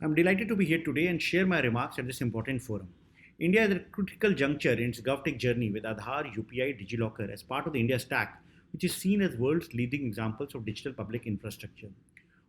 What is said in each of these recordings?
I'm delighted to be here today and share my remarks at this important forum. India is at a critical juncture in its GovTech journey with Aadhar, UPI, DigiLocker as part of the India stack, which is seen as world's leading examples of digital public infrastructure.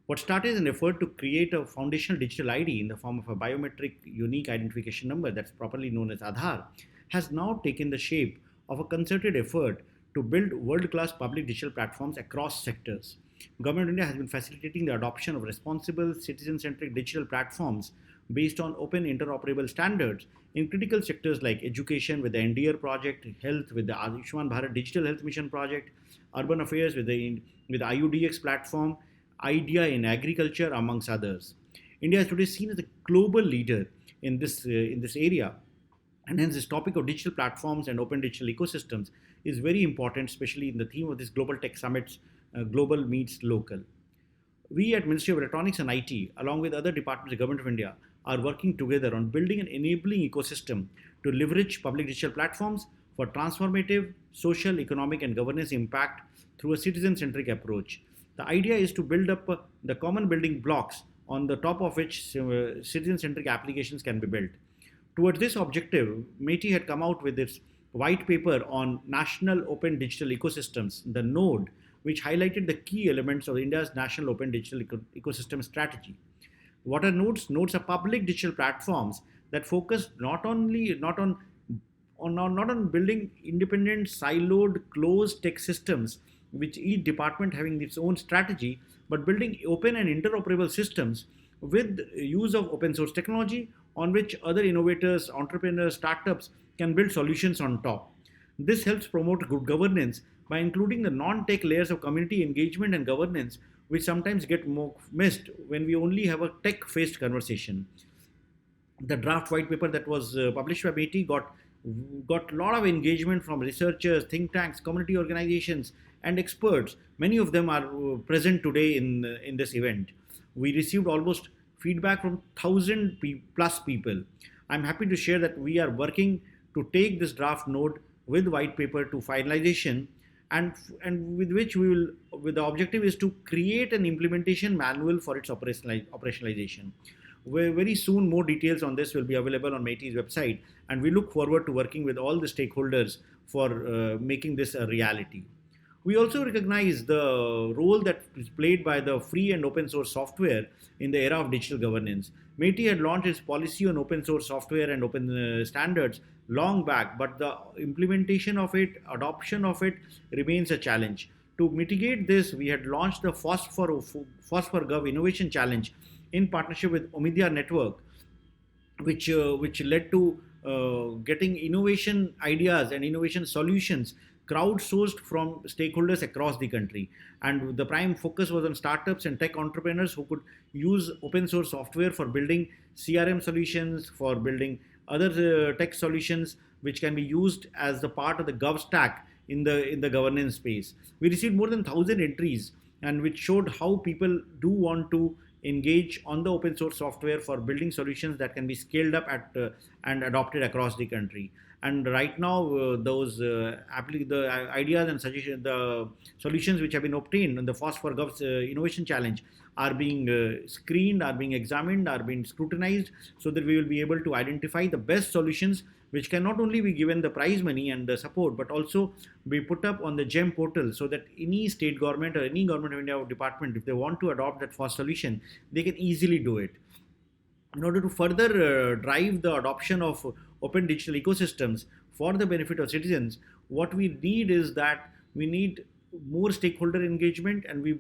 What started as an effort to create a foundational digital ID in the form of a biometric unique identification number that's properly known as Aadhar has now taken the shape of a concerted effort to build world-class public digital platforms across sectors. Government of India has been facilitating the adoption of responsible, citizen-centric digital platforms based on open interoperable standards in critical sectors like education with the NDR project, health with the Ayushman Bharat Digital Health Mission project, urban affairs with the IUDX platform, IDEA in agriculture, amongst others. India is today seen as a global leader in this area, and hence this topic of digital platforms and open digital ecosystems is very important, especially in the theme of this Global Tech Summits, Global Meets Local. We at Ministry of Electronics and IT, along with other departments of the Government of India, are working together on building an enabling ecosystem to leverage public digital platforms for transformative social, economic, and governance impact through a citizen-centric approach. The idea is to build up the common building blocks on the top of which citizen-centric applications can be built. Towards this objective, METI had come out with its white paper on national open digital ecosystems, the NODE, which highlighted the key elements of India's national open digital ecosystem strategy. What are nodes? Nodes are public digital platforms that focus not on building independent, siloed, closed tech systems, which each department having its own strategy, but building open and interoperable systems with use of open source technology on which other innovators, entrepreneurs, startups can build solutions on top. This helps promote good governance by including the non-tech layers of community engagement and governance, which sometimes get more missed when we only have a tech-based conversation. The draft white paper that was published by METI got a lot of engagement from researchers, think tanks, community organizations, and experts. Many of them are present today in this event. We received almost feedback from 1,000 plus people. I'm happy to share that we are working to take this draft note with white paper to finalization, and with which we will, with the objective is to create an implementation manual for its operationalization. Very soon more details on this will be available on METI's website, and we look forward to working with all the stakeholders for making this a reality. We also recognize the role that is played by the free and open source software in the era of digital governance. METI had launched its policy on open source software and open standards long back, but the implementation of it, adoption of it remains a challenge. To mitigate this, we had launched the FOSS4Gov Innovation Challenge in partnership with Omidyar Network, which led to getting innovation ideas and innovation solutions crowdsourced from stakeholders across the country. And the prime focus was on startups and tech entrepreneurs who could use open source software for building CRM solutions, for building other tech solutions, which can be used as the part of the gov stack in the governance space. We received more than 1,000 entries, and which showed how people do want to engage on the open source software for building solutions that can be scaled up and adopted across the country. And right now, the ideas and suggestions, the solutions which have been obtained in the FOSS4Gov's Innovation Challenge are being screened, are being examined, are being scrutinized, so that we will be able to identify the best solutions which can not only be given the prize money and the support, but also be put up on the GEM portal, so that any state government or any government of India department, if they want to adopt that FOSS solution, they can easily do it. In order to further drive the adoption of open digital ecosystems for the benefit of citizens, what we need is that we need more stakeholder engagement, and we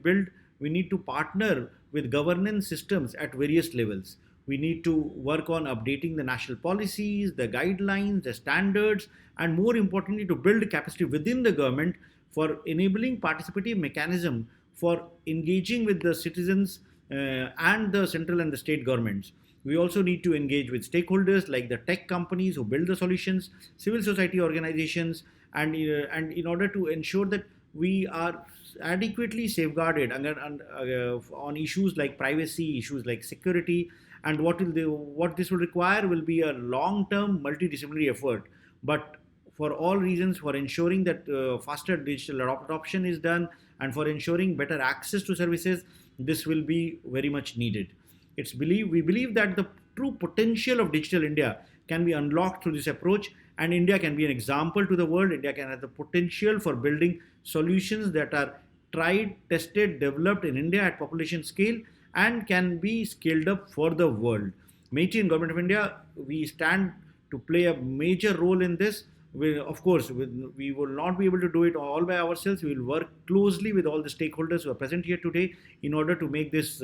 need to partner with governance systems at various levels. We need to work on updating the national policies, the guidelines, the standards, and more importantly, to build capacity within the government for enabling participative mechanism for engaging with the citizens and the central and the state governments. We also need to engage with stakeholders like the tech companies who build the solutions, civil society organizations, and in order to ensure that we are adequately safeguarded on issues like privacy, issues like security, and what this will require will be a long-term multidisciplinary effort. But for all reasons, for ensuring that faster digital adoption is done and for ensuring better access to services, this will be very much needed. We believe that the true potential of digital India can be unlocked through this approach, and India can be an example to the world. India can have the potential for building solutions that are tried, tested, developed in India at population scale and can be scaled up for the world. MeitY and Government of India, we stand to play a major role in this. Of course, we will not be able to do it all by ourselves. We will work closely with all the stakeholders who are present here today in order to make this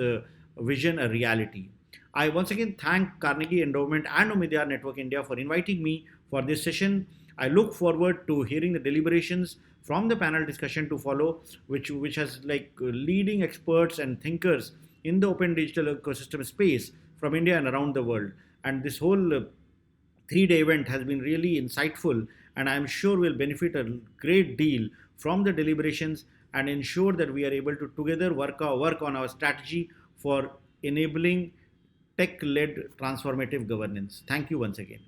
vision a reality. I once again thank Carnegie Endowment and Omidyar Network India for inviting me for this session. I look forward to hearing the deliberations from the panel discussion to follow, which has like leading experts and thinkers in the open digital ecosystem space from India and around the world. And this whole 3-day event has been really insightful, and I'm sure will benefit a great deal from the deliberations and ensure that we are able to together work on our strategy for enabling tech-led transformative governance. Thank you once again.